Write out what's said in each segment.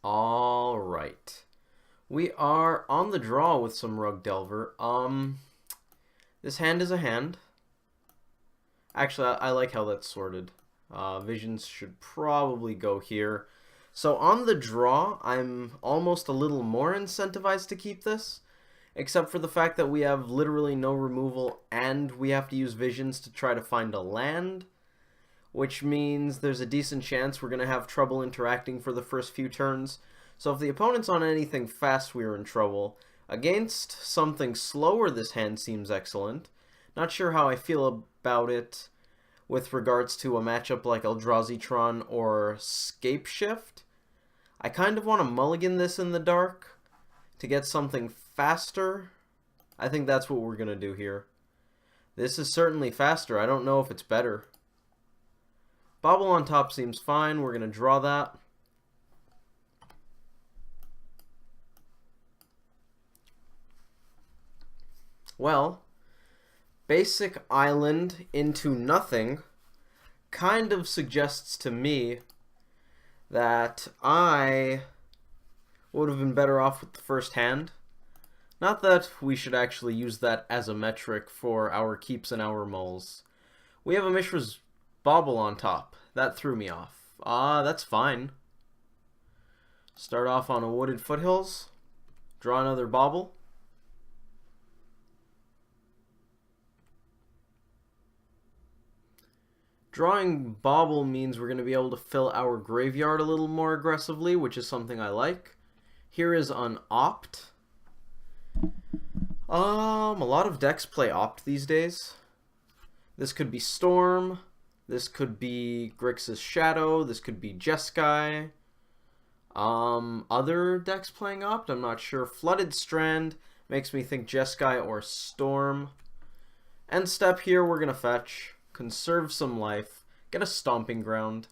Alright. We are on the draw with some Rug Delver. This hand is a hand. Actually, I like how that's sorted. Visions should probably go here. So on the draw, I'm almost a little more incentivized to keep this, except for the fact that we have literally no removal and we have to use Visions to try to find a land, which means there's a decent chance we're going to have trouble interacting for the first few turns. So if the opponent's on anything fast, we're in trouble. Against something slower, this hand seems excellent. Not sure how I feel about it with regards to a matchup like Eldrazi-tron or Scapeshift. I kind of want to mulligan this in the dark to get something faster. I think that's what we're going to do here. This is certainly faster. I don't know if it's better. Bobble on top seems fine. We're going to draw that. Well, basic island into nothing kind of suggests to me that I would have been better off with the first hand. Not that we should actually use that as a metric for our keeps and our mulls. We have a Mishra's Bauble on top. That threw me off. That's fine. Start off on a Wooded Foothills. Draw another Bauble. Drawing Bauble means we're going to be able to fill our graveyard a little more aggressively, which is something I like. Here is an Opt. A lot of decks play Opt these days. This could be Storm. This could be Grixis Shadow. This could be Jeskai. Other decks playing Opt? I'm not sure. Flooded Strand makes me think Jeskai or Storm. End step here, we're going to fetch. Conserve some life. Get a Stomping Ground.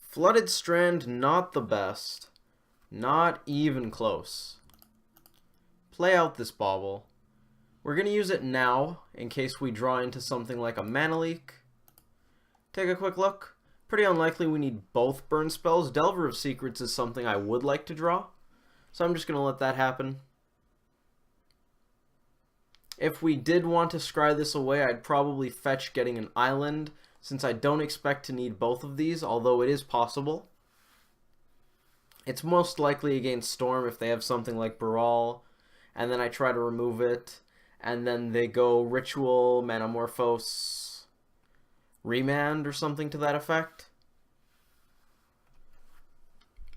Flooded Strand, not the best. Not even close. Play out this Bauble. We're going to use it now, in case we draw into something like a Mana Leak. Take a quick look. Pretty unlikely we need both burn spells. Delver of Secrets is something I would like to draw, so I'm just going to let that happen. If we did want to scry this away, I'd probably fetch getting an island, since I don't expect to need both of these, although it is possible. It's most likely against Storm if they have something like Baral, and then I try to remove it, and then they go Ritual, Manamorphose, Remand, or something to that effect.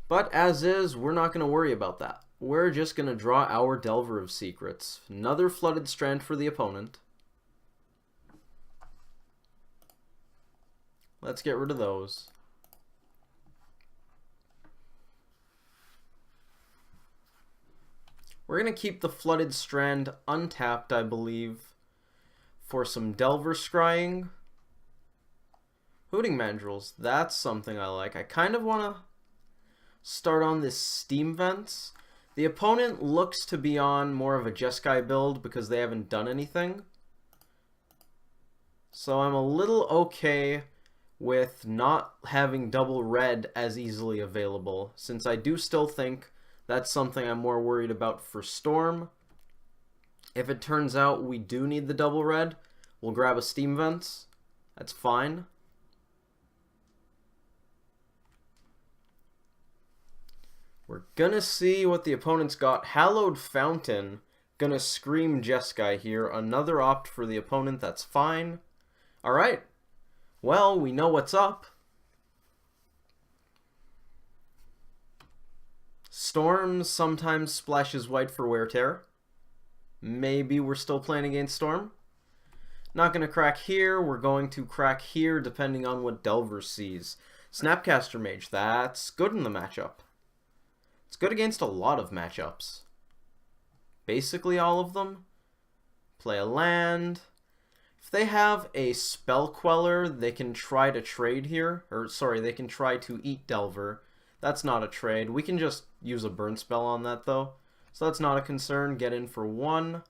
But as is, we're not going to worry about that. We're just going to draw our Delver of Secrets. Another Flooded Strand for the opponent. Let's get rid of those. We're going to keep the Flooded Strand untapped, I believe, for some Delver scrying. Hooting Mandrills, that's something I like. I kind of want to start on this Steam Vents. The opponent looks to be on more of a Jeskai build because they haven't done anything. So I'm a little okay with not having double red as easily available, since I do still think that's something I'm more worried about for Storm. If it turns out we do need the double red, we'll grab a Steam Vents. That's fine. We're gonna see what the opponent's got. Hallowed Fountain. Gonna scream Jeskai here. Another Opt for the opponent. That's fine. Alright. Well, we know what's up. Storm sometimes splashes white for Wear Tear. Maybe we're still playing against Storm. Not gonna crack here. We're going to crack here depending on what Delver sees. Snapcaster Mage. That's good in the matchup. It's good against a lot of matchups. Basically all of them. Play a land. If they have a Spell Queller, they can try to trade here. Or, sorry, they can try to eat Delver. That's not a trade. We can just use a burn spell on that, though. So that's not a concern. Get in for one.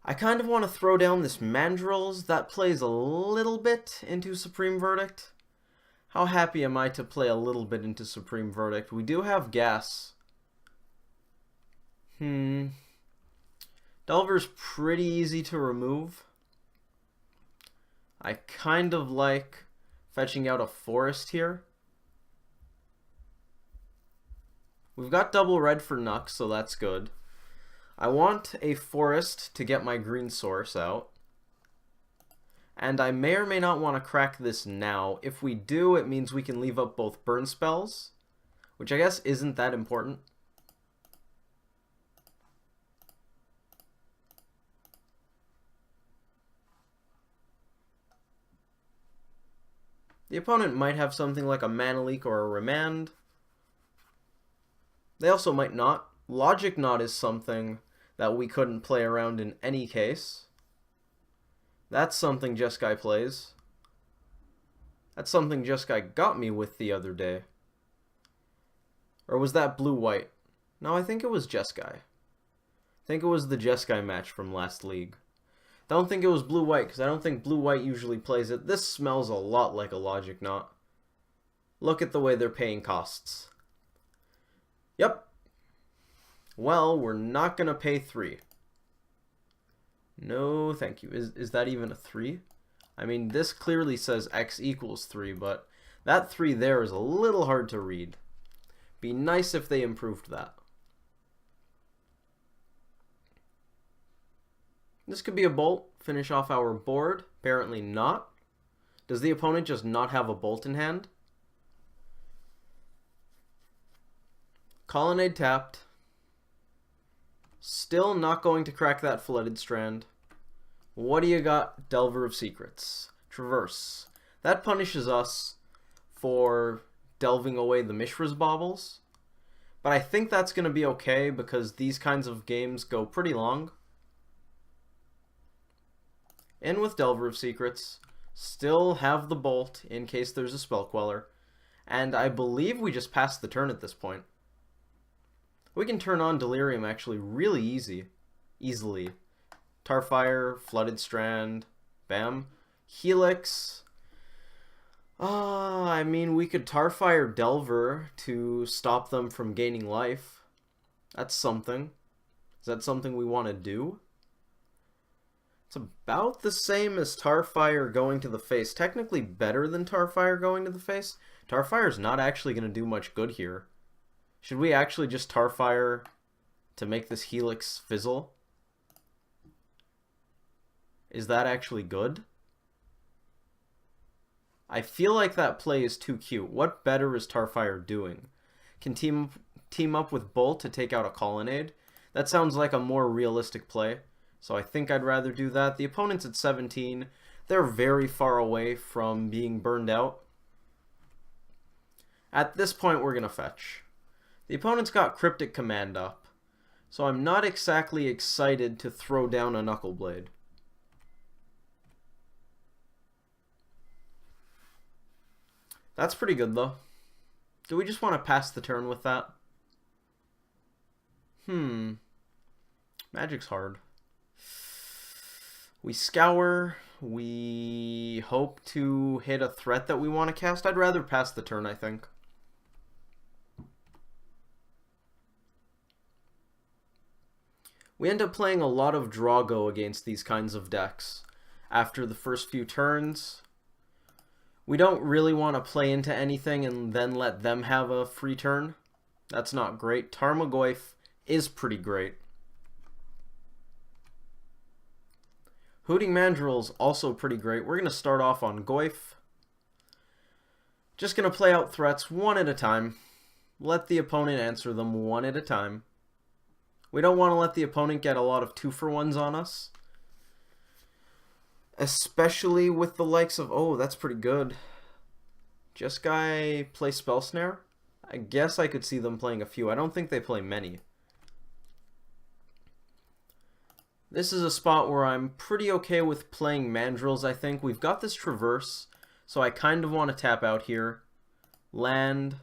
I kind of want to throw down this Mandrills. That plays a little bit into Supreme Verdict. How happy am I to play a little bit into Supreme Verdict? We do have gas. Delver's pretty easy to remove. I kind of like fetching out a forest here. We've got double red for Nux, so that's good. I want a forest to get my green source out. And I may or may not want to crack this now. If we do, it means we can leave up both burn spells, which I guess isn't that important. The opponent might have something like a Mana Leak or a Remand. They also might not. Logic Knot is something that we couldn't play around in any case. That's something Jeskai plays. That's something Jeskai got me with the other day. Or was that blue-white? No, I think it was Jeskai. I think it was the Jeskai match from last league. Don't think it was blue-white, because I don't think blue-white usually plays it. This smells a lot like a Logic Knot. Look at the way they're paying costs. Yep. Well, we're not going to pay 3. No, thank you. Is that even a 3? I mean, this clearly says x equals 3, but that 3 there is a little hard to read. Be nice if they improved that. This could be a bolt. Finish off our board. Apparently not. Does the opponent just not have a bolt in hand? Colonnade tapped. Still not going to crack that Flooded Strand. What do you got? Delver of Secrets. Traverse. That punishes us for delving away the Mishra's Baubles. But I think that's going to be okay because these kinds of games go pretty long. In with Delver of Secrets. Still have the Bolt in case there's a Spell Queller. And I believe we just passed the turn at this point. We can turn on Delirium actually really easily. Tarfire, Flooded Strand, bam. Helix. I mean, we could Tarfire Delver to stop them from gaining life. That's something. Is that something we want to do? It's about the same as Tarfire going to the face. Technically better than Tarfire going to the face. Tarfire's not actually going to do much good here. Should we actually just Tarfire to make this Helix fizzle? Is that actually good? I feel like that play is too cute. What better is Tarfire doing? Can team up with Bolt to take out a Colonnade? That sounds like a more realistic play. So I think I'd rather do that. The opponent's at 17. They're very far away from being burned out. At this point, we're going to fetch. The opponent's got Cryptic Command up, so I'm not exactly excited to throw down a Knuckle Blade. That's pretty good, though. Do we just want to pass the turn with that? Magic's hard. We scour. We hope to hit a threat that we want to cast. I'd rather pass the turn, I think. We end up playing a lot of Drago against these kinds of decks. After the first few turns, we don't really want to play into anything and then let them have a free turn. That's not great. Tarmogoyf is pretty great. Hooting Mandrill's also pretty great. We're going to start off on Goyf. Just going to play out threats one at a time. Let the opponent answer them one at a time. We don't want to let the opponent get a lot of 2-for-1s on us. Especially with the likes of... Oh, that's pretty good. Jeskai play Spell Snare? I guess I could see them playing a few. I don't think they play many. This is a spot where I'm pretty okay with playing Mandrills, I think. We've got this Traverse, so I kind of want to tap out here. Land.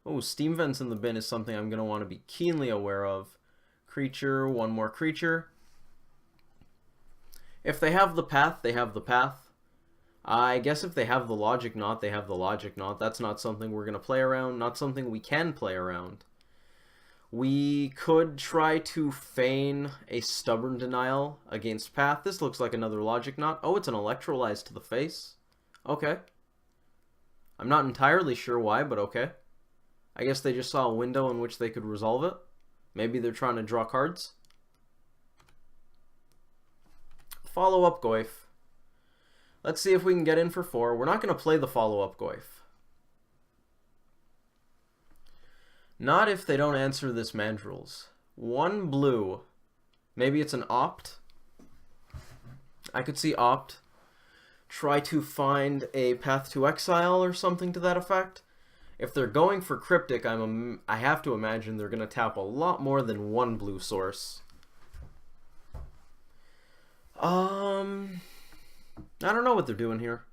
Oh, Steam Vents in the bin is something I'm going to want to be keenly aware of. Creature, one more creature. If they have the path, they have the path. I guess if they have the logic knot, they have the logic knot. That's not something we're going to play around, not something we can play around. We could try to feign a stubborn denial against path. This looks like another logic knot. Oh, it's an electrolyze to the face. Okay. I'm not entirely sure why, but okay. I guess they just saw a window in which they could resolve it. Maybe they're trying to draw cards. Follow-up Goyf. Let's see if we can get in for 4. We're not going to play the follow-up Goyf. Not if they don't answer this mandrills. 1 blue. Maybe it's an opt. I could see opt. Try to find a path to exile or something to that effect. If they're going for cryptic, I have to imagine they're going to tap a lot more than 1 blue source. I don't know what they're doing here.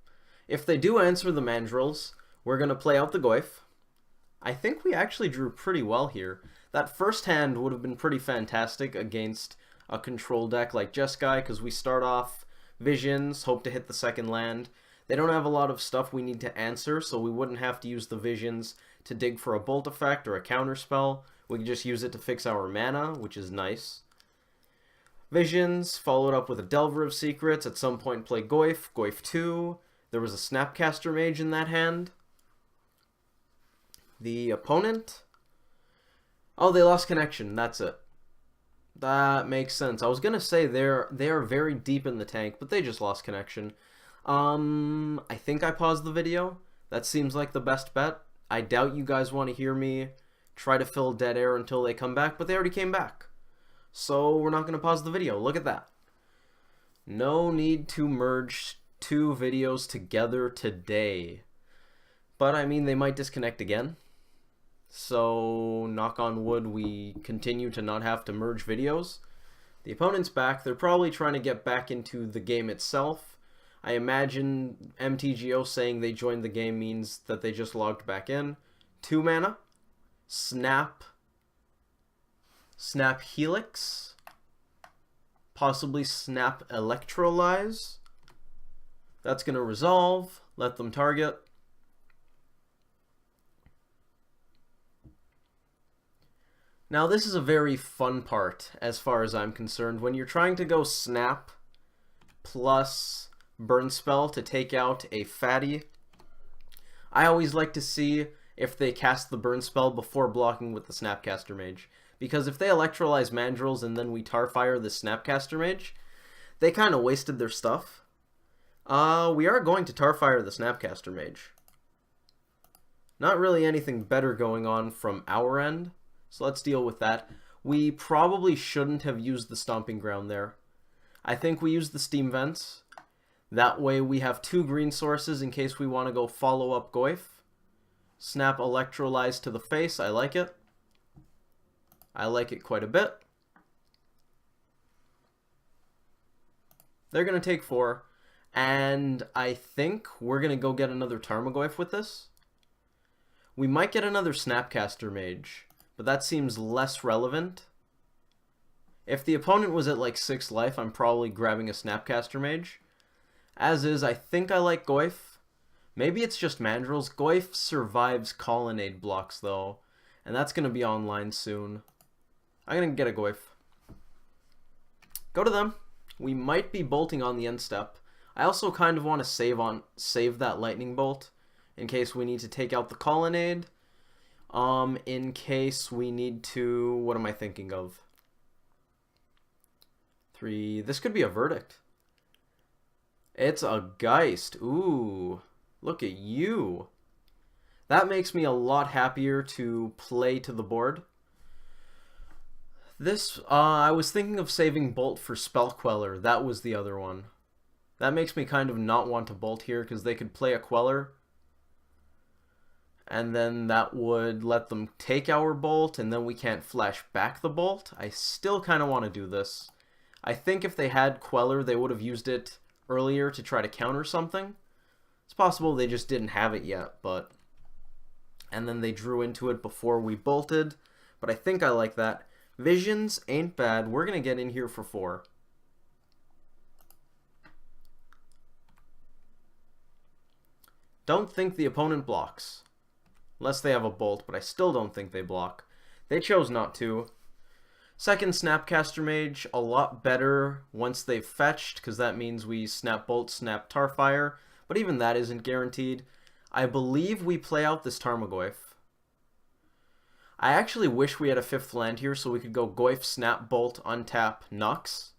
If they do answer the mandrills, we're going to play out the Goyf. I think we actually drew pretty well here. That first hand would have been pretty fantastic against a control deck like Jeskai, because we start off visions, hope to hit the second land. They don't have a lot of stuff we need to answer, so we wouldn't have to use the visions to dig for a bolt effect or a counter spell. We can just use it to fix our mana, which is nice. Visions, followed up with a Delver of Secrets. At some point play Goyf, Goyf 2. There was a Snapcaster Mage in that hand. The opponent... Oh, they lost connection. That's it. That makes sense. I was going to say they are very deep in the tank, but they just lost connection. I think I paused the video. That seems like the best bet. I doubt you guys want to hear me try to fill dead air until they come back, but they already came back. So we're not going to pause the video. Look at that. No need to merge 2 videos together today. But I mean, they might disconnect again. So, knock on wood, we continue to not have to merge videos. The opponent's back. They're probably trying to get back into the game itself. I imagine MTGO saying they joined the game means that they just logged back in. 2 mana. Snap Helix. Possibly Snap Electrolyze. That's going to resolve. Let them target. Now this is a very fun part as far as I'm concerned. When you're trying to go Snap plus Burn Spell to take out a fatty, I always like to see if they cast the Burn Spell before blocking with the Snapcaster Mage. Because if they Electrolyze Mandrills and then we Tarfire the Snapcaster Mage, they kind of wasted their stuff. We are going to Tarfire the Snapcaster Mage. Not really anything better going on from our end, so let's deal with that. We probably shouldn't have used the Stomping Ground there. I think we used the Steam Vents. That way we have 2 green sources in case we want to go follow up Goyf. Snap Electrolyze to the face, I like it. I like it quite a bit. They're going to take 4. And I think we're going to go get another Tarmogoyf with this. We might get another Snapcaster Mage, but that seems less relevant. If the opponent was at like 6 life, I'm probably grabbing a Snapcaster Mage. As is, I think I like Goyf. Maybe it's just Mandrills. Goyf survives Colonnade blocks though, and that's going to be online soon. I'm going to get a Goyf. Go to them. We might be bolting on the end step. I also kind of want to save that lightning bolt in case we need to take out the Colonnade. In case we need to... What am I thinking of? 3... This could be a Verdict. It's a Geist. Ooh. Look at you. That makes me a lot happier to play to the board. This, I was thinking of saving Bolt for Spell Queller. That was the other one. That makes me kind of not want to Bolt here because they could play a Queller. And then that would let them take our Bolt, and then we can't flash back the Bolt. I still kind of want to do this. I think if they had Queller, they would have used it earlier to try to counter something. It's possible they just didn't have it yet, but... And then they drew into it before we bolted. But I think I like that. Visions ain't bad. We're going to get in here for 4. Don't think the opponent blocks. Unless they have a bolt, but I still don't think they block. They chose not to. Second Snapcaster Mage, a lot better once they've fetched, because that means we snap Bolt, snap Tarfire, but even that isn't guaranteed. I believe we play out this Tarmogoyf. I actually wish we had a 5th land here so we could go Goyf, snap, Bolt, untap, Nux,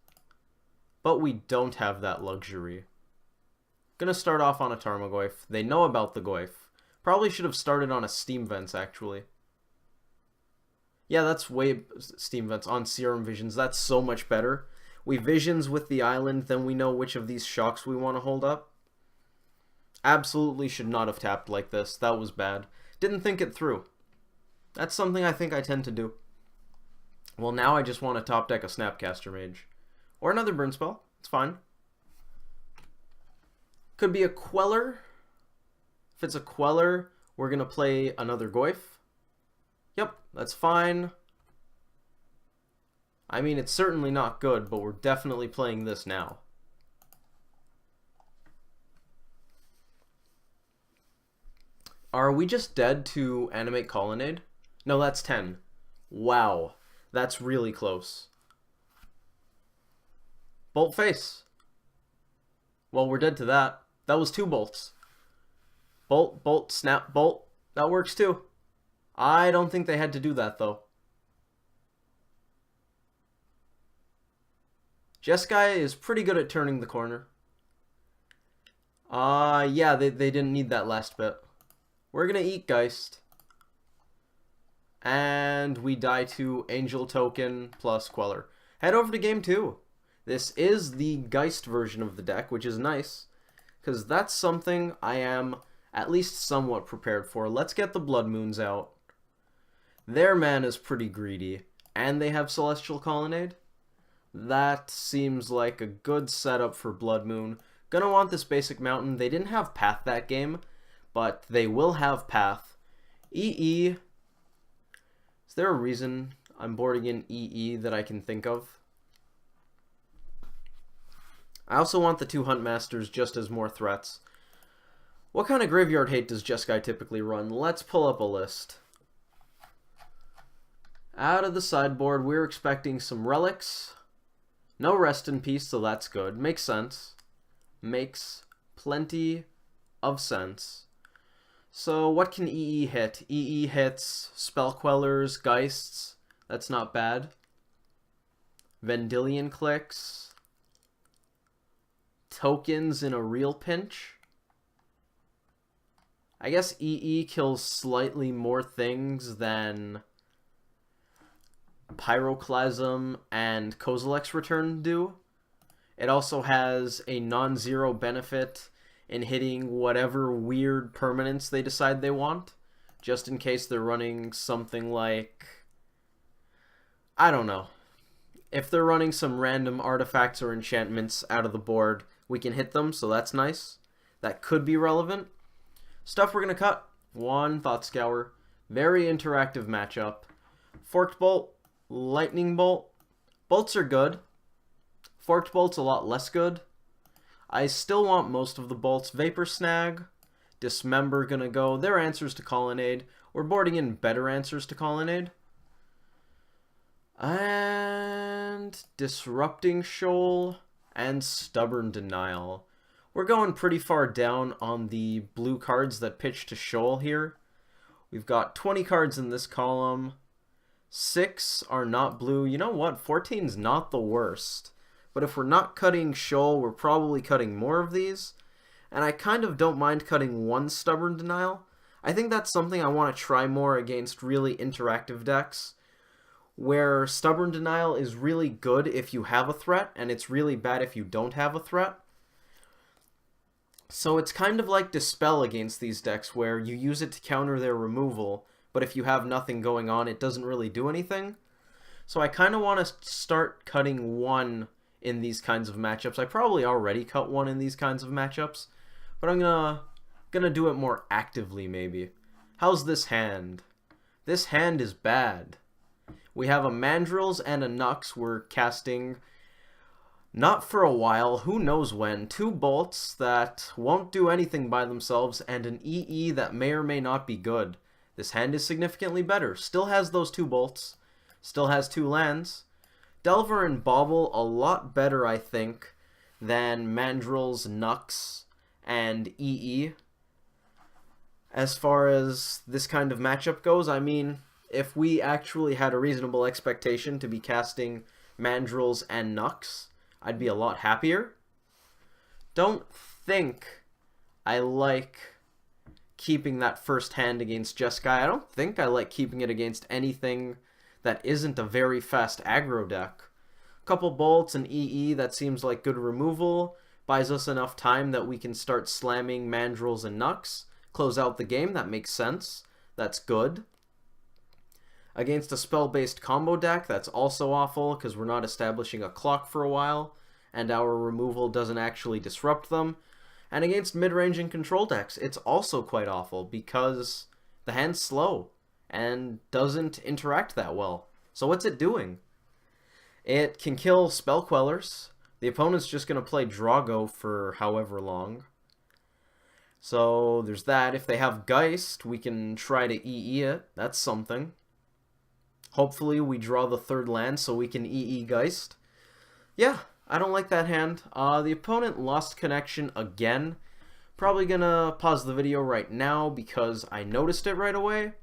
but we don't have that luxury. Gonna start off on a Tarmogoyf. They know about the Goyf. Probably should have started on a Steam Vents, actually. Yeah, that's way... Steam Vents on Serum Visions. That's so much better. We Visions with the island, then we know which of these shocks we want to hold up. Absolutely should not have tapped like this. That was bad. Didn't think it through. That's something I think I tend to do. Well, now I just want to top deck a Snapcaster Mage. Or another Burn Spell. It's fine. Could be a Queller. If it's a Queller, we're going to play another Goyf. Yep, that's fine. I mean, it's certainly not good, but we're definitely playing this now. Are we just dead to Animate Colonnade? No, that's 10. Wow, that's really close. Bolt face. Well, we're dead to that. That was 2 bolts. Bolt, bolt, snap, bolt. That works too. I don't think they had to do that, though. Jeskai is pretty good at turning the corner. Yeah, they didn't need that last bit. We're gonna eat Geist. And we die to Angel Token plus Queller. Head over to game 2. This is the Geist version of the deck, which is nice, because that's something I am at least somewhat prepared for. Let's get the Blood Moons out. Their mana is pretty greedy, and they have Celestial Colonnade. That seems like a good setup for Blood Moon. Gonna want this basic mountain. They didn't have Path that game, but they will have Path. EE. Is there a reason I'm boarding in EE that I can think of? I also want the 2 Hunt Masters just as more threats. What kind of graveyard hate does Jeskai typically run? Let's pull up a list. Out of the sideboard, we're expecting some relics. No Rest in Peace, so that's good. Makes sense. Makes plenty of sense. So what can EE hit? EE hits Spell Quellers, Geists. That's not bad. Vendilion clicks. Tokens in a real pinch. I guess EE kills slightly more things than Pyroclasm and Kozilek's Return do. It also has a non-zero benefit in hitting whatever weird permanents they decide they want, just in case they're running something like, I don't know. If they're running some random artifacts or enchantments out of the board, we can hit them, so that's nice. That could be relevant. Stuff we're going to cut. 1 Thought Scour. Very interactive matchup. Forked Bolt. Lightning Bolt. Bolts are good. Forked Bolt's a lot less good. I still want most of the bolts. Vapor Snag. Dismember gonna go. They're answers to Colonnade. We're boarding in better answers to Colonnade. And Disrupting Shoal and Stubborn Denial. We're going pretty far down on the blue cards that pitch to Shoal here. We've got 20 cards in this column. 6 are not blue. You know what? 14's not the worst. But if we're not cutting Shoal, we're probably cutting more of these. And I kind of don't mind cutting 1 Stubborn Denial. I think that's something I want to try more against really interactive decks, where Stubborn Denial is really good if you have a threat, and it's really bad if you don't have a threat. So it's kind of like Dispel against these decks, where you use it to counter their removal, but if you have nothing going on, it doesn't really do anything. So I kind of want to start cutting 1 in these kinds of matchups. I probably already cut 1 in these kinds of matchups, but I'm gonna do it more actively, maybe. How's this hand? This hand is bad. We have a Mandrills and a Nux. We're casting Not for a while, who knows when. 2 bolts that won't do anything by themselves, and an EE that may or may not be good. This hand is significantly better. Still has those 2 bolts. Still has 2 lands. Delver and Bauble a lot better, I think, than Mandrills, Nux, and EE. As far as this kind of matchup goes, I mean, if we actually had a reasonable expectation to be casting Mandrills and Nux, I'd be a lot happier. Don't think I like keeping that first hand against Jeskai. I don't think I like keeping it against anything that isn't a very fast aggro deck. A couple bolts and EE, that seems like good removal. Buys us enough time that we can start slamming Mandrills and Nux. Close out the game, that makes sense. That's good. Against a spell-based combo deck, that's also awful because we're not establishing a clock for a while, and our removal doesn't actually disrupt them. And against mid-range and control decks, it's also quite awful because the hand's slow and doesn't interact that well. So what's it doing? It can kill spell quellers. The opponent's just going to play Drago for however long. So there's that. If they have Geist, we can try to EE it. That's something. Hopefully we draw the 3rd land so we can EE Geist. Yeah, I don't like that hand. The opponent lost connection again. Probably gonna pause the video right now because I noticed it right away.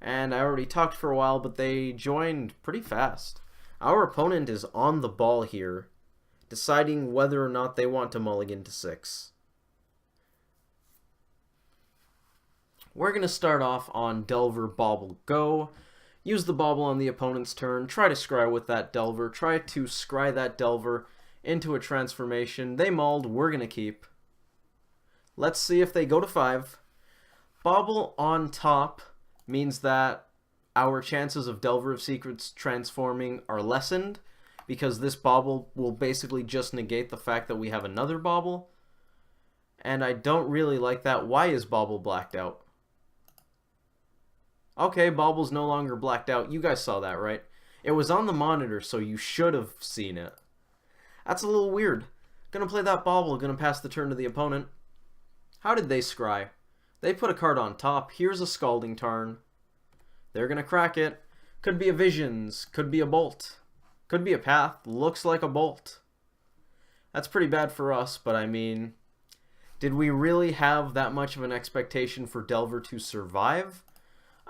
And I already talked for a while, but they joined pretty fast. Our opponent is on the ball here, deciding whether or not they want to mulligan to 6. We're going to start off on Delver, Bauble, Go. Use the Bauble on the opponent's turn. Try to scry with that Delver. Try to scry that Delver into a transformation. They mulled. We're going to keep. Let's see if they go to 5. Bauble on top means that our chances of Delver of Secrets transforming are lessened because this Bauble will basically just negate the fact that we have another Bauble. And I don't really like that. Why is Bauble blacked out? Okay, Bauble's no longer blacked out. You guys saw that, right? It was on the monitor, so you should have seen it. That's a little weird. Gonna play that Bauble, gonna pass the turn to the opponent. How did they scry? They put a card on top. Here's a Scalding Tarn. They're gonna crack it. Could be a Visions. Could be a Bolt. Could be a Path. Looks like a Bolt. That's pretty bad for us, but I mean, did we really have that much of an expectation for Delver to survive?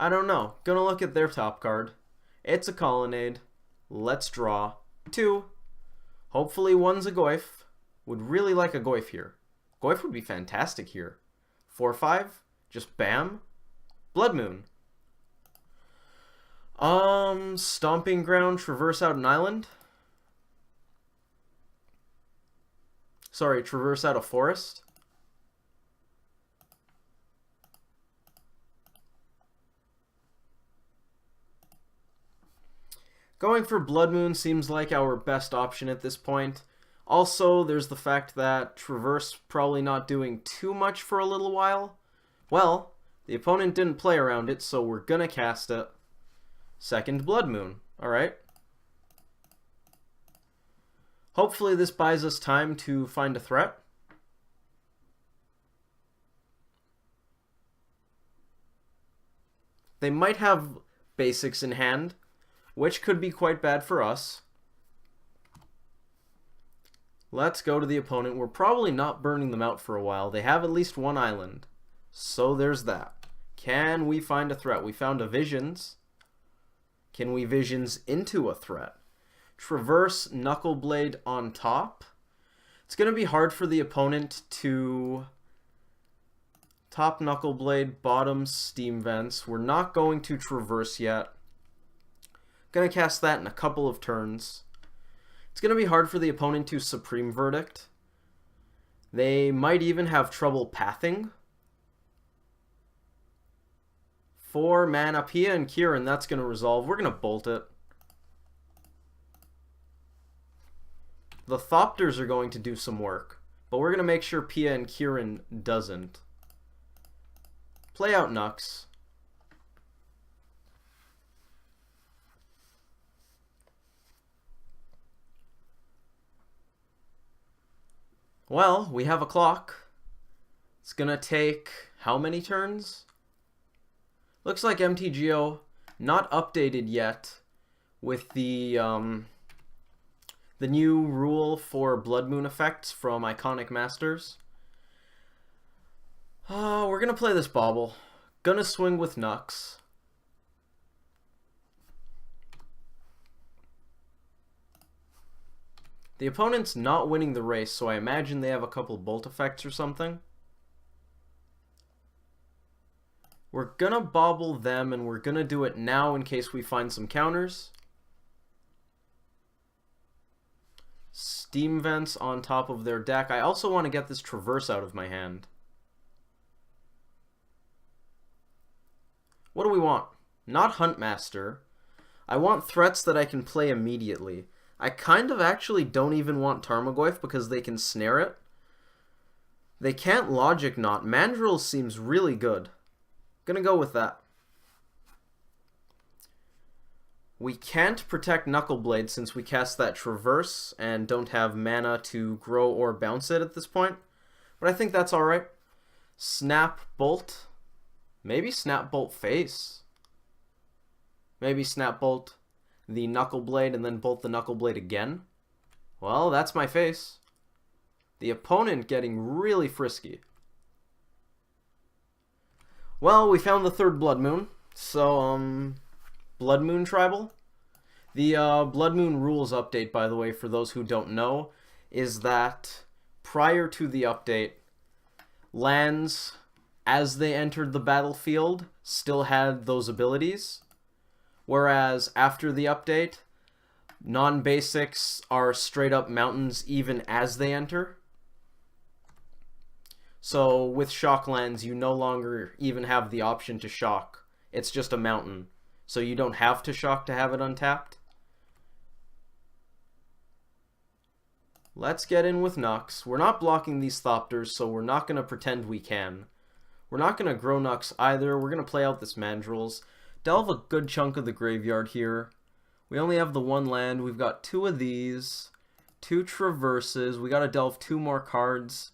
I don't know. Gonna look at their top card. It's a Colonnade. Let's draw. 2. Hopefully one's a Goyf. Would really like a Goyf here. Goyf would be fantastic here. 4-5. Just bam. Blood Moon. Stomping Ground, traverse out an island. Sorry, traverse out a forest. Going for Blood Moon seems like our best option at this point. Also, there's the fact that Traverse probably not doing too much for a little while. Well, the opponent didn't play around it, so we're gonna cast it. Second Blood Moon. Alright. Hopefully this buys us time to find a threat. They might have basics in hand, which could be quite bad for us. Let's go to the opponent. We're probably not burning them out for a while. They have at least one island. So there's that. Can we find a threat? We found a Visions. Can we Visions into a threat? Traverse Knuckleblade on top. It's going to be hard for the opponent to top Knuckleblade, bottom Steam Vents. We're not going to Traverse yet. Gonna cast that in a couple of turns. It's gonna be hard for the opponent to Supreme Verdict. They might even have trouble pathing. 4 mana, Pia and Kieran, that's gonna resolve. We're gonna bolt it. The Thopters are going to do some work, but we're gonna make sure Pia and Kieran doesn't. Play out Nux. Well, we have a clock. It's gonna take how many turns? Looks like MTGO not updated yet with the new rule for Blood Moon effects from Iconic Masters. We're gonna play this bauble. Gonna swing with Nux. The opponent's not winning the race, so I imagine they have a couple bolt effects or something. We're gonna bauble them, and we're gonna do it now in case we find some counters. Steam Vents on top of their deck. I also want to get this Traverse out of my hand. What do we want? Not Huntmaster. I want threats that I can play immediately. I kind of actually don't even want Tarmogoyf because they can snare it. They can't Logic Knot. Mandrill seems really good. Gonna go with that. We can't protect Knuckleblade since we cast that Traverse and don't have mana to grow or bounce it at this point. But I think that's alright. Snap Bolt. Maybe Snap Bolt Face. Maybe Snap Bolt the Knuckleblade and then bolt the Knuckleblade again. Well, that's my face. The opponent getting really frisky. Well, we found the third Blood Moon. So, Blood Moon Tribal. The Blood Moon rules update, by the way, for those who don't know, is that prior to the update, lands, as they entered the battlefield, still had those abilities. Whereas after the update, non-basics are straight up mountains even as they enter. So with shock lands, you no longer even have the option to shock. It's just a mountain. So you don't have to shock to have it untapped. Let's get in with Nux. We're not blocking these Thopters, so we're not going to pretend we can. We're not going to grow Nux either. We're going to play out this Mandrills. Delve a good chunk of the graveyard here. We only have the one land. We've got two of these. Two Traverses. We got to delve two more cards.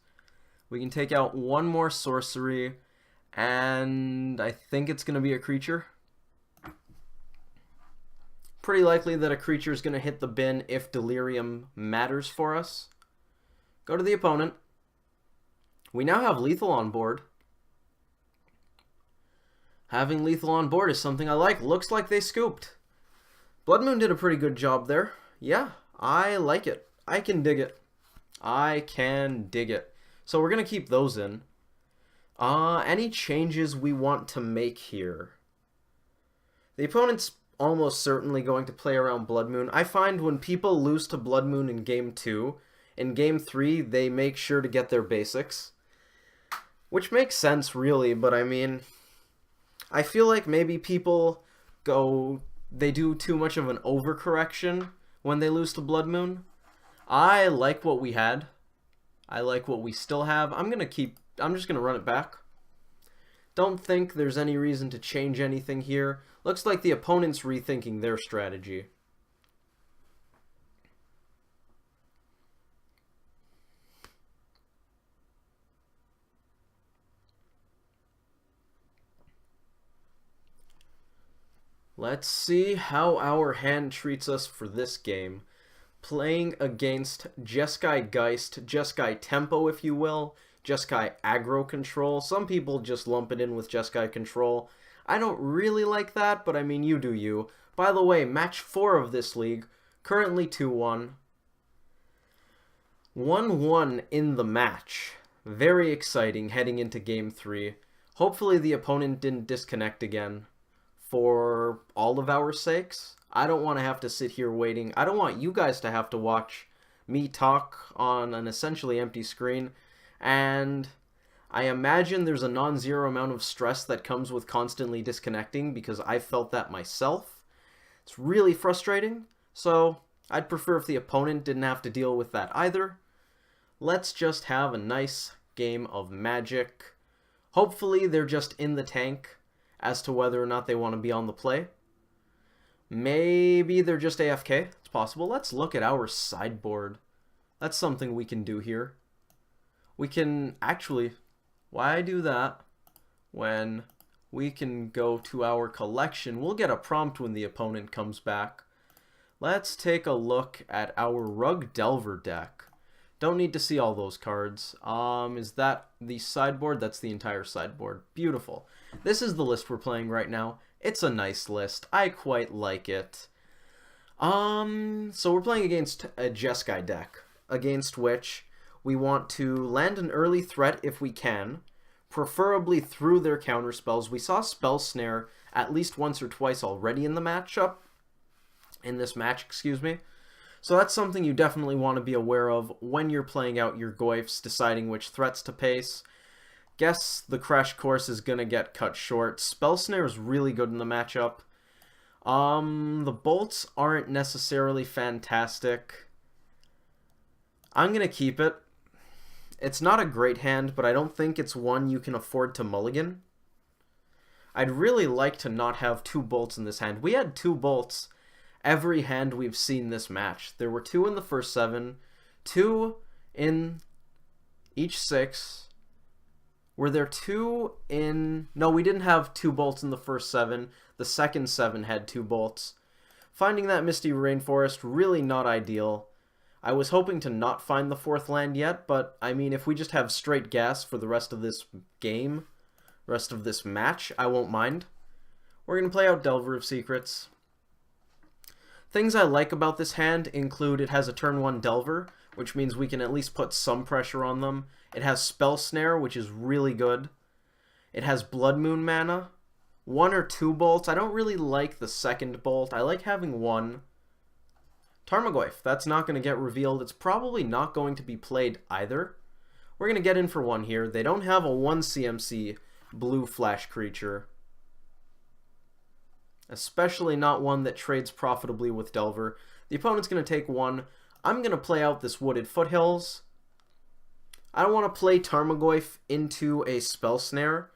We can take out one more sorcery. And I think it's going to be a creature. Pretty likely that a creature is going to hit the bin if Delirium matters for us. Go to the opponent. We now have Lethal on board. Having Lethal on board is something I like. Looks like they scooped. Blood Moon did a pretty good job there. Yeah, I like it. I can dig it. I can dig it. So we're going to keep those in. Any changes we want to make here? The opponent's almost certainly going to play around Blood Moon. I find when people lose to Blood Moon in Game 2, in Game 3 they make sure to get their basics. Which makes sense really, but I mean, I feel like maybe people they do too much of an overcorrection when they lose to Blood Moon. I like what we had. I like what we still have. I'm just gonna run it back. Don't think there's any reason to change anything here. Looks like the opponent's rethinking their strategy. Let's see how our hand treats us for this game. Playing against Jeskai Geist, Jeskai Tempo if you will, Jeskai Aggro Control. Some people just lump it in with Jeskai Control. I don't really like that, but I mean, you do you. By the way, match 4 of this league, currently 2-1. 1-1 in the match. Very exciting heading into Game 3. Hopefully the opponent didn't disconnect again. For all of our sakes. I don't want to have to sit here waiting. I don't want you guys to have to watch me talk on an essentially empty screen. And I imagine there's a non-zero amount of stress that comes with constantly disconnecting because I felt that myself. It's really frustrating. So I'd prefer if the opponent didn't have to deal with that either. Let's just have a nice game of Magic. Hopefully they're just in the tank as to whether or not they want to be on the play. Maybe they're just AFK. It's possible. Let's look at our sideboard. That's something we can do here. We can actually, why do that when we can go to our collection? We'll get a prompt when the opponent comes back. Let's take a look at our Rug Delver deck. Don't need to see all those cards. Is that the sideboard? That's the entire sideboard. Beautiful. This is the list we're playing right now. It's a nice list. I quite like it. So we're playing against a Jeskai deck, against which we want to land an early threat if we can, preferably through their counter spells. We saw Spell Snare at least once or twice already in the matchup. In this match, excuse me. So that's something you definitely want to be aware of when you're playing out your Goyfs, deciding which threats to pace. Guess the Crash Course is going to get cut short. Spell Snare is really good in the matchup. The bolts aren't necessarily fantastic. I'm going to keep it. It's not a great hand, but I don't think it's one you can afford to mulligan. I'd really like to not have 2 bolts in this hand. We had 2 bolts every hand we've seen this match. There were 2 in the first 7, 2 in each 6. Were there 2 in... No, we didn't have 2 bolts in the first 7. The second 7 had 2 bolts. Finding that Misty Rainforest, really not ideal. I was hoping to not find the 4th land yet, but, I mean, if we just have straight gas for the rest of this game, rest of this match, I won't mind. We're going to play out Delver of Secrets. Things I like about this hand include it has a turn 1 Delver, which means we can at least put some pressure on them. It has Spell Snare, which is really good. It has Blood Moon mana. 1 or 2 bolts. I don't really like the second bolt. I like having 1. Tarmogoyf, that's not going to get revealed. It's probably not going to be played either. We're going to get in for 1 here. They don't have a 1 CMC blue flash creature. Especially not one that trades profitably with Delver. The opponent's going to take 1. I'm going to play out this Wooded Foothills. I don't want to play Tarmogoyf into a Spell Snare,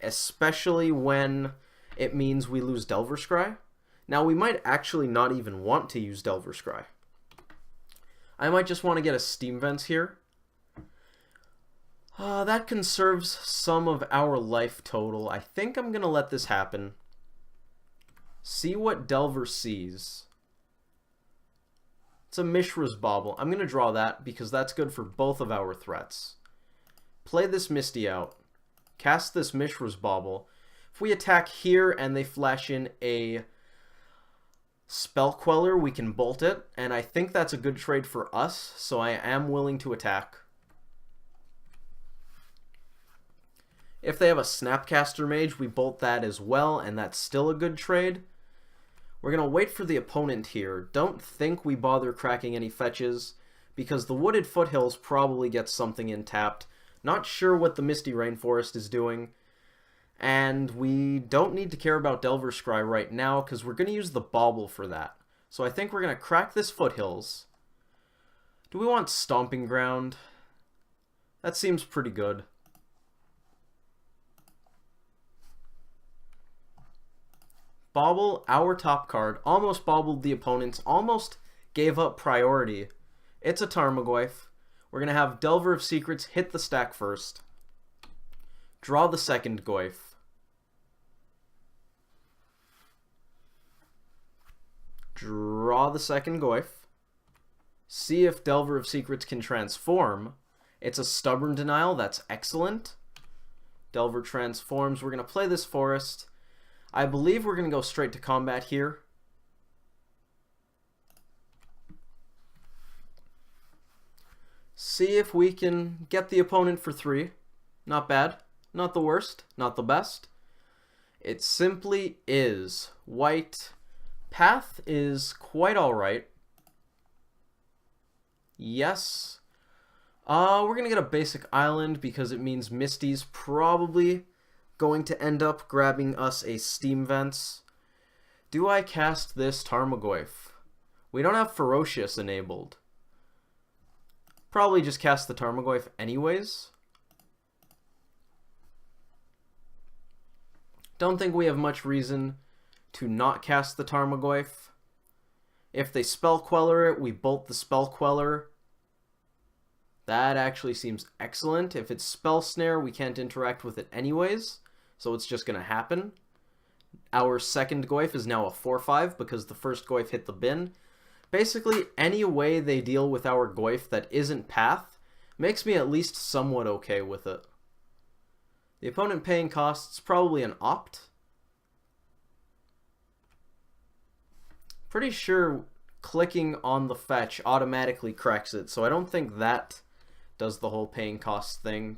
especially when it means we lose Delver Scry. Now, we might actually not even want to use Delver Scry. I might just want to get a Steam Vents here. That conserves some of our life total. I think I'm going to let this happen. See what Delver sees. It's a Mishra's Bauble. I'm going to draw that because that's good for both of our threats. Play this Misty out. Cast this Mishra's Bauble. If we attack here and they flash in a Spell Queller, we can bolt it, and I think that's a good trade for us, so I am willing to attack. If they have a Snapcaster Mage, we bolt that as well, and that's still a good trade. We're going to wait for the opponent here. Don't think we bother cracking any fetches, because the Wooded Foothills probably gets something in tapped. Not sure what the Misty Rainforest is doing. And we don't need to care about Delver Scry right now, because we're going to use the Bauble for that. So I think we're going to crack this Foothills. Do we want Stomping Ground? That seems pretty good. Bauble, our top card. Almost baubled the opponents. Almost gave up priority. It's a Tarmogoyf. We're going to have Delver of Secrets hit the stack first. Draw the second Goyf. Draw the second Goyf. See if Delver of Secrets can transform. It's a Stubborn Denial. That's excellent. Delver transforms. We're going to play this Forest. I believe we're going to go straight to combat here. See if we can get the opponent for 3. Not bad. Not the worst. Not the best. It simply is. White path is quite alright. Yes. We're going to get a basic island because it means Misty's probably going to end up grabbing us a Steam Vents. Do I cast this Tarmogoyf? We don't have Ferocious enabled. Probably just cast the Tarmogoyf anyways. Don't think we have much reason to not cast the Tarmogoyf. If they Spell Queller it, we bolt the Spell Queller. That actually seems excellent. If it's Spell Snare, we can't interact with it anyways, so it's just going to happen. Our second Goyf is now a 4/5 because the first Goyf hit the bin. Basically, any way they deal with our Goyf that isn't Path makes me at least somewhat okay with it. The opponent paying costs probably an Opt. Pretty sure clicking on the fetch automatically corrects it, so I don't think that does the whole paying costs thing.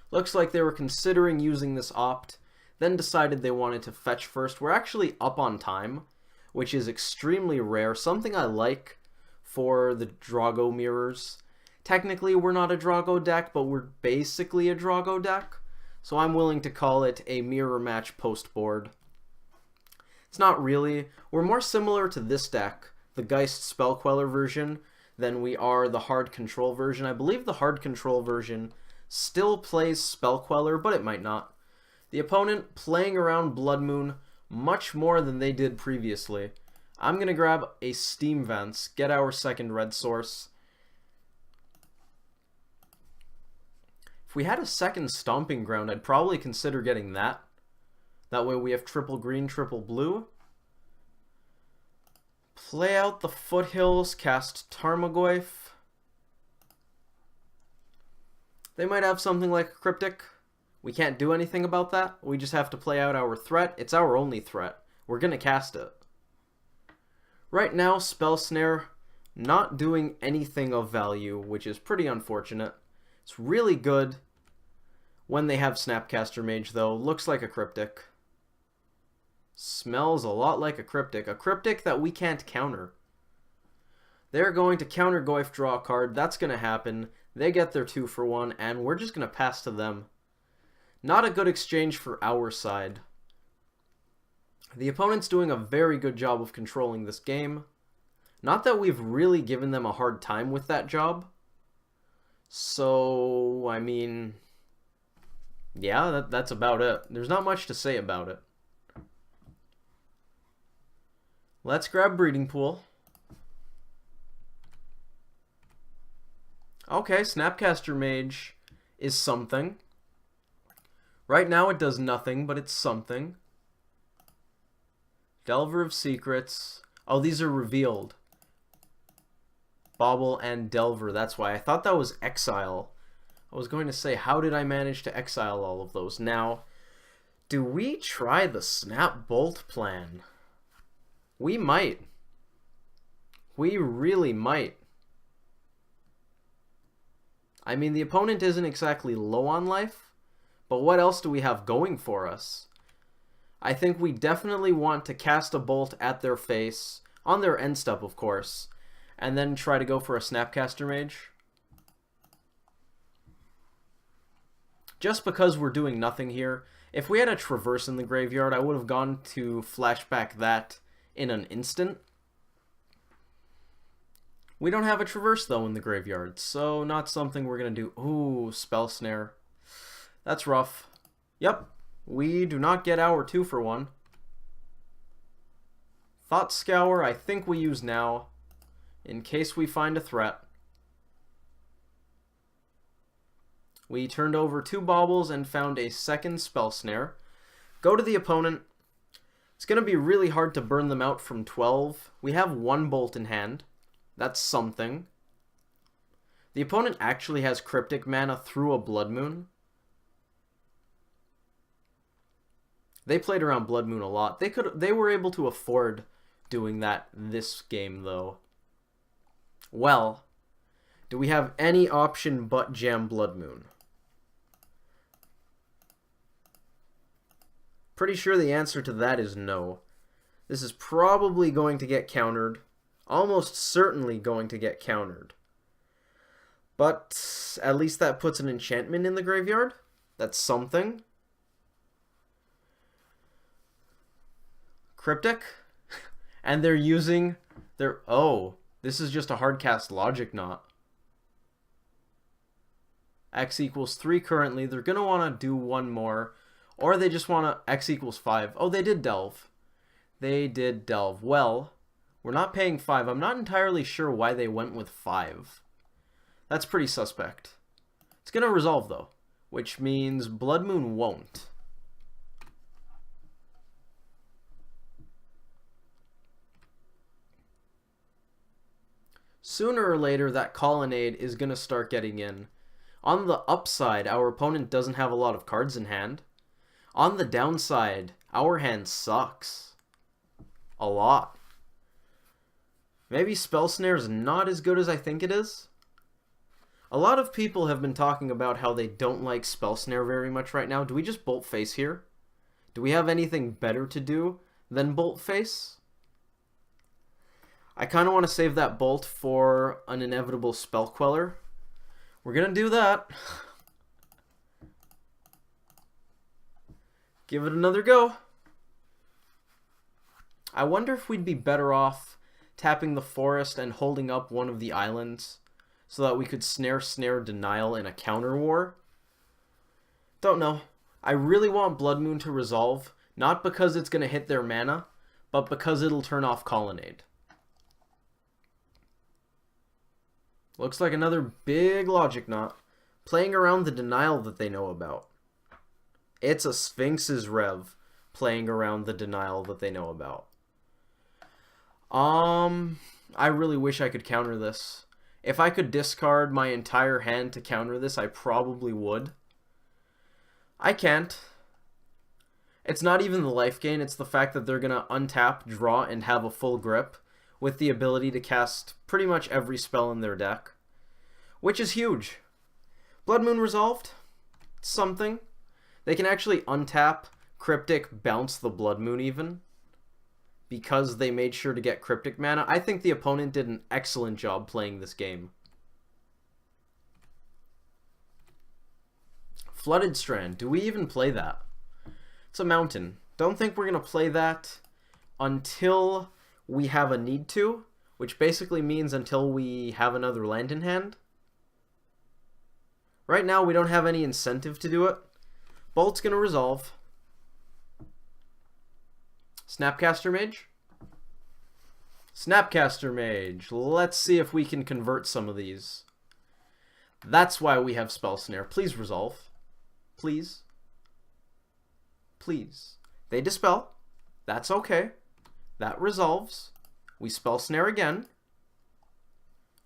Looks like they were considering using this Opt, then decided they wanted to fetch first. We're actually up on time, which is extremely rare, something I like for the Drago mirrors. Technically, we're not a Drago deck, but we're basically a Drago deck, so I'm willing to call it a mirror match post board. It's not really. We're more similar to this deck, the Geist Spell Queller version, than we are the hard control version. I believe the hard control version still plays Spell Queller, but it might not. The opponent playing around Blood Moon much more than they did previously. I'm going to grab a Steam Vents, get our second red source. If we had a second Stomping Ground, I'd probably consider getting that. That way we have triple green, triple blue. Play out the Foothills, cast Tarmogoyf. They might have something like a Cryptic. We can't do anything about that. We just have to play out our threat. It's our only threat. We're going to cast it. Right now, Spell Snare not doing anything of value, which is pretty unfortunate. It's really good when they have Snapcaster Mage, though. Looks like a Cryptic. Smells a lot like a Cryptic. A Cryptic that we can't counter. They're going to counter Goyf, draw a card. That's going to happen. They get their 2-for-1, and we're just going to pass to them. Not a good exchange for our side. The opponent's doing a very good job of controlling this game. Not that we've really given them a hard time with that job. So, I mean, yeah, that's about it. There's not much to say about it. Let's grab Breeding Pool. Okay, Snapcaster Mage is something. Right now it does nothing, but it's something. Delver of Secrets. Oh, these are revealed. Bauble and Delver, that's why. I thought that was Exile. I was going to say, how did I manage to exile all of those? Now, do we try the Snap Bolt plan? We might. We really might. I mean, the opponent isn't exactly low on life, but what else do we have going for us? I think we definitely want to cast a bolt at their face, on their end step, of course, and then try to go for a Snapcaster Mage. Just because we're doing nothing here. If we had a Traverse in the graveyard, I would have gone to flashback that in an instant. We don't have a Traverse, though, in the graveyard, so not something we're going to do. Ooh, Spell Snare. That's rough. Yep, we do not get our 2-for-1. Thought Scour, I think we use now, in case we find a threat. We turned over 2 baubles and found a second Spell Snare. Go to the opponent. It's going to be really hard to burn them out from 12. We have 1 bolt in hand. That's something. The opponent actually has Cryptic mana through a Blood Moon. They played around Blood Moon a lot. They were able to afford doing that this game, though. Well, do we have any option but jam Blood Moon? Pretty sure the answer to that is no. This is probably going to get countered. Almost certainly going to get countered. But at least that puts an enchantment in the graveyard. That's something. Cryptic. And they're using their... Oh, this is just a hardcast Logic Knot. X equals 3 currently. They're going to want to do 1 more. Or they just want to... X equals 5. Oh, they did delve. They did delve. Well, we're not paying 5. I'm not entirely sure why they went with 5. That's pretty suspect. It's going to resolve, though, which means Blood Moon won't. Sooner or later, that Colonnade is going to start getting in. On the upside, our opponent doesn't have a lot of cards in hand. On the downside, our hand sucks. A lot. Maybe Spell Snare is not as good as I think it is. A lot of people have been talking about how they don't like Spell Snare very much right now. Do we just Bolt Face here? Do we have anything better to do than Bolt Face? I kind of want to save that Bolt for an inevitable Spell Queller. We're going to do that. Give it another go. I wonder if we'd be better off tapping the forest and holding up one of the islands so that we could snare denial in a counter war. Don't know. I really want Blood Moon to resolve, not because it's going to hit their mana, but because it'll turn off Colonnade. Looks like another big logic knot, playing around the denial that they know about. It's a Sphinx's Rev playing around the denial that they know about. I really wish I could counter this. If I could discard my entire hand to counter this, I probably would. I can't. It's not even the life gain, it's the fact that they're going to untap, draw, and have a full grip with the ability to cast pretty much every spell in their deck, which is huge. Blood Moon resolved. Something. They can actually untap, Cryptic, bounce the Blood Moon even, because they made sure to get Cryptic mana. I think the opponent did an excellent job playing this game. Flooded Strand. Do we even play that? It's a mountain. Don't think we're going to play that until we have a need to, which basically means until we have another land in hand. Right now, we don't have any incentive to do it. Bolt's going to resolve. Snapcaster Mage? Snapcaster Mage. Let's see if we can convert some of these. That's why we have Spell Snare. Please resolve. Please. Please. They dispel. That's okay. That resolves. We Spell Snare again.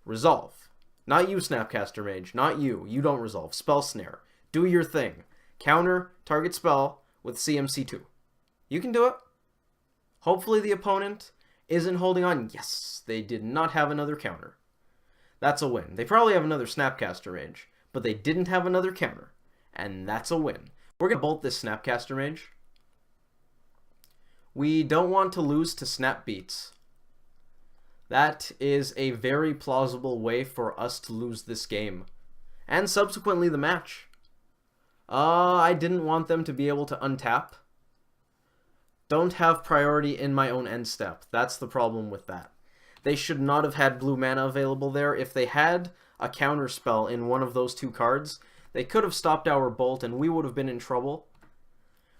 Resolve. Not you, Snapcaster Mage. Not you. You don't resolve. Spell Snare. Do your thing. Counter target spell with CMC2. You can do it. Hopefully the opponent isn't holding on. Yes, they did not have another counter. That's a win. They probably have another Snapcaster Mage, but they didn't have another counter. And that's a win. We're going to bolt this Snapcaster Mage. We don't want to lose to Snap Beats. That is a very plausible way for us to lose this game. And subsequently the match. I didn't want them to be able to untap. Don't have priority in my own end step. That's the problem with that. They should not have had blue mana available there. If they had a counter spell in one of those two cards, they could have stopped our bolt and we would have been in trouble.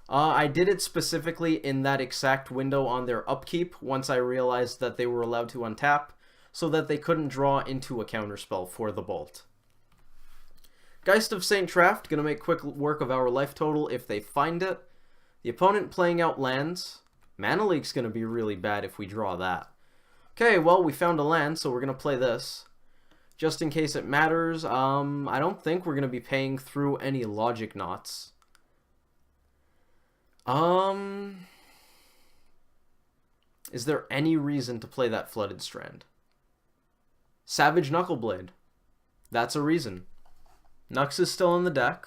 I did it specifically in that exact window on their upkeep once I realized that they were allowed to untap, so that they couldn't draw into a counter spell for the bolt. Geist of St. Traft, going to make quick work of our life total if they find it. The opponent playing out lands. Mana Leak's going to be really bad if we draw that. Okay, well, we found a land, so we're going to play this. Just in case it matters, I don't think we're going to be paying through any logic knots. Is there any reason to play that Flooded Strand? Savage Knuckleblade. That's a reason. Nux is still in the deck.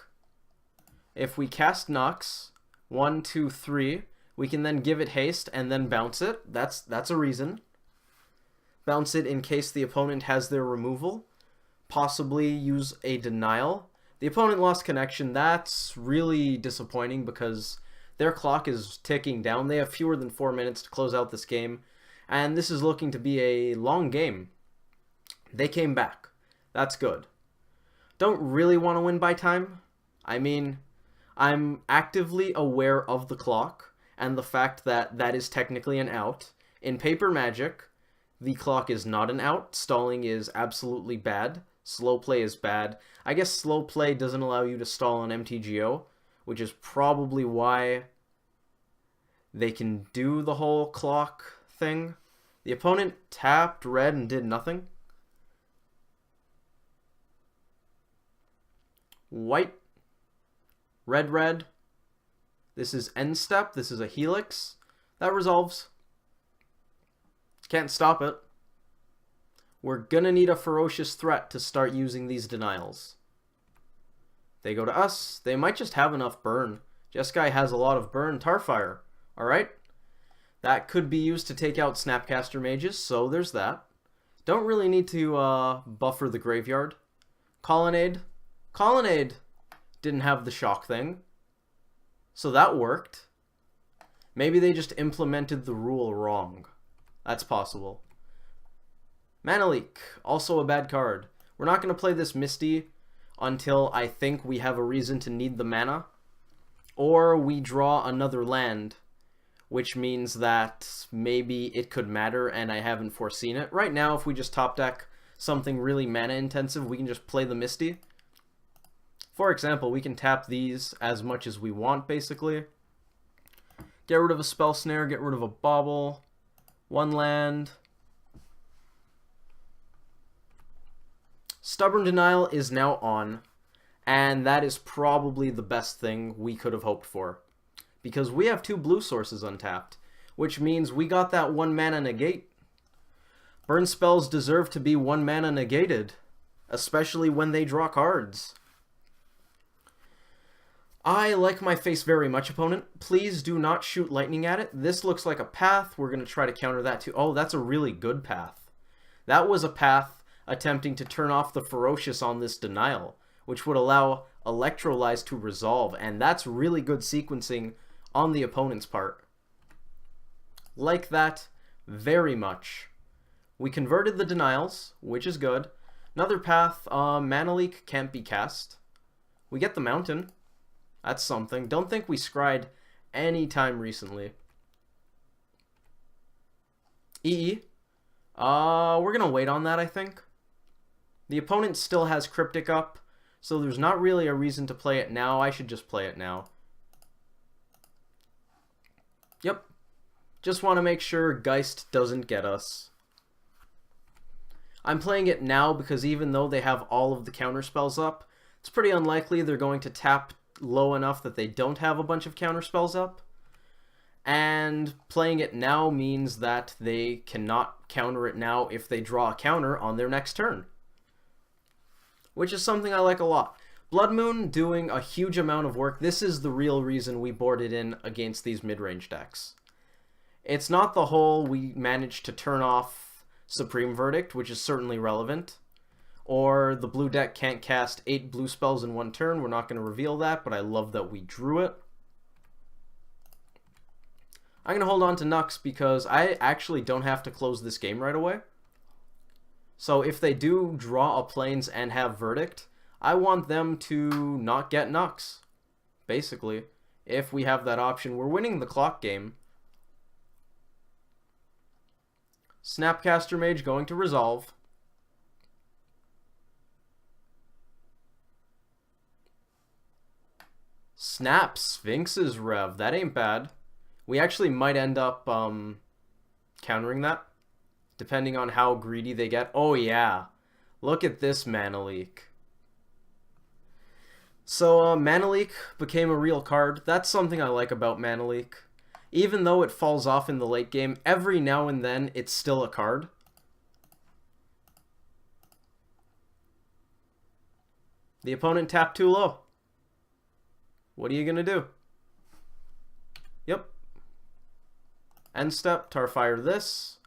If we cast Nux, 1, 2, 3, we can then give it haste and then bounce it. That's a reason. Bounce it in case the opponent has their removal. Possibly use a denial. The opponent lost connection. That's really disappointing because their clock is ticking down. They have fewer than 4 minutes to close out this game. And this is looking to be a long game. They came back. That's good. Don't really want to win by time. I mean, I'm actively aware of the clock and the fact that that is technically an out. In Paper Magic, the clock is not an out. Stalling is absolutely bad. slow play is bad. I guess slow play doesn't allow you to stall on MTGO, which is probably why they can do the whole clock thing. The opponent tapped red and did nothing. White. Red, red. This is end step. This is a helix. That resolves. Can't stop it. We're gonna need a ferocious threat to start using these denials. They go to us. They might just have enough burn. Jeskai has a lot of burn. Tarfire. Alright. That could be used to take out Snapcaster Mages, so there's that. Don't really need to buffer the graveyard. Colonnade. Colonnade didn't have the shock thing. So that worked. Maybe they just implemented the rule wrong. That's possible. Mana Leak, also a bad card. We're not going to play this Misty until I think we have a reason to need the mana. Or we draw another land, which means that maybe it could matter and I haven't foreseen it. Right now, if we just top deck something really mana intensive, we can just play the Misty. For example, we can tap these as much as we want, basically. Get rid of a Spell Snare, get rid of a Bauble. One land. Stubborn Denial is now on, and that is probably the best thing we could have hoped for. Because we have 2 blue sources untapped, which means we got that 1 mana negate. Burn spells deserve to be 1 mana negated, especially when they draw cards. I like my face very much, opponent. Please do not shoot lightning at it. This looks like a path. We're going to try to counter that too. Oh, that's a really good path. That was a path attempting to turn off the Ferocious on this denial, which would allow Electrolyze to resolve, and that's really good sequencing on the opponent's part. Like that very much. We converted the denials, which is good. Another path, Mana Leak can't be cast. We get the Mountain. That's something. Don't think we scryed any time recently. EE. We're going to wait on that, I think. The opponent still has Cryptic up, so there's not really a reason to play it now. I should just play it now. Yep. Just want to make sure Geist doesn't get us. I'm playing it now because even though they have all of the counter spells up, it's pretty unlikely they're going to tap low enough that they don't have a bunch of counter spells up. And playing it now means that they cannot counter it now if they draw a counter on their next turn. Which is something I like a lot. Blood Moon doing a huge amount of work. This is the real reason we boarded in against these mid-range decks. It's not the whole we managed to turn off Supreme Verdict, which is certainly relevant. Or the blue deck can't cast 8 blue spells in 1 turn. We're not going to reveal that, but I love that we drew it. I'm going to hold on to Nux because I actually don't have to close this game right away. So if they do draw a Plains and have Verdict, I want them to not get Nux. Basically, if we have that option, we're winning the clock game. Snapcaster Mage going to resolve. Snap Sphinx's Rev. That ain't bad. We actually might end up countering that, depending on how greedy they get. Oh yeah, look at this Mana Leak. So Mana Leak became a real card. That's something I like about Mana Leak. Even though it falls off in the late game, every now and then it's still a card. The opponent tapped too low. What are you gonna do? Yep. End step, Tarfire this.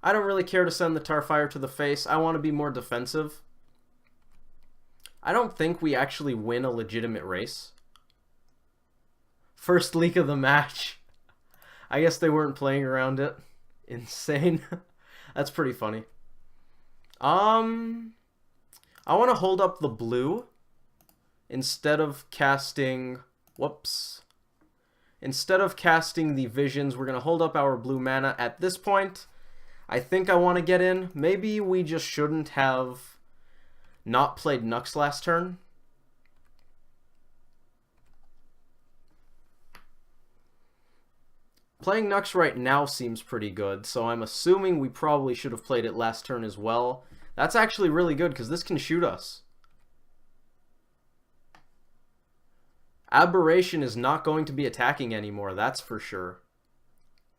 I don't really care to send the Tarfire to the face. I want to be more defensive. I don't think we actually win a legitimate race. First leak of the match. I guess they weren't playing around it. Insane. That's pretty funny. I want to hold up the blue instead of casting... Whoops. Instead of casting the visions, we're going to hold up our blue mana at this point. I think I want to get in. Maybe we just shouldn't have not played Nux last turn. Playing Nux right now seems pretty good, so I'm assuming we probably should have played it last turn as well. That's actually really good, because this can shoot us. Aberration is not going to be attacking anymore, that's for sure.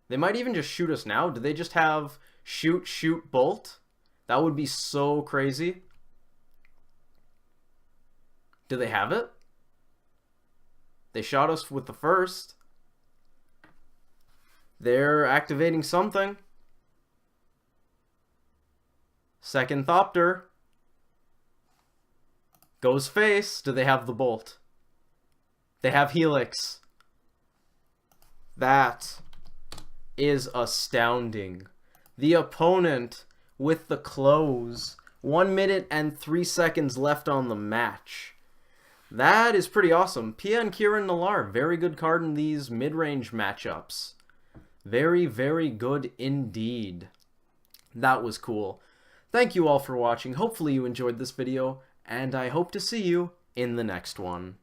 They might even just shoot us now. Do they just have shoot, shoot, bolt? That would be so crazy. Do they have it? They shot us with the first. They're activating something. Second Thopter. Goes face. Do they have the bolt? They have Helix. That is astounding. The opponent with the close. 1 minute and 3 seconds left on the match. That is pretty awesome. Pia and Kieran Nalaar, very good card in these mid-range matchups. Very, very good indeed. That was cool. Thank you all for watching. Hopefully you enjoyed this video, and I hope to see you in the next one.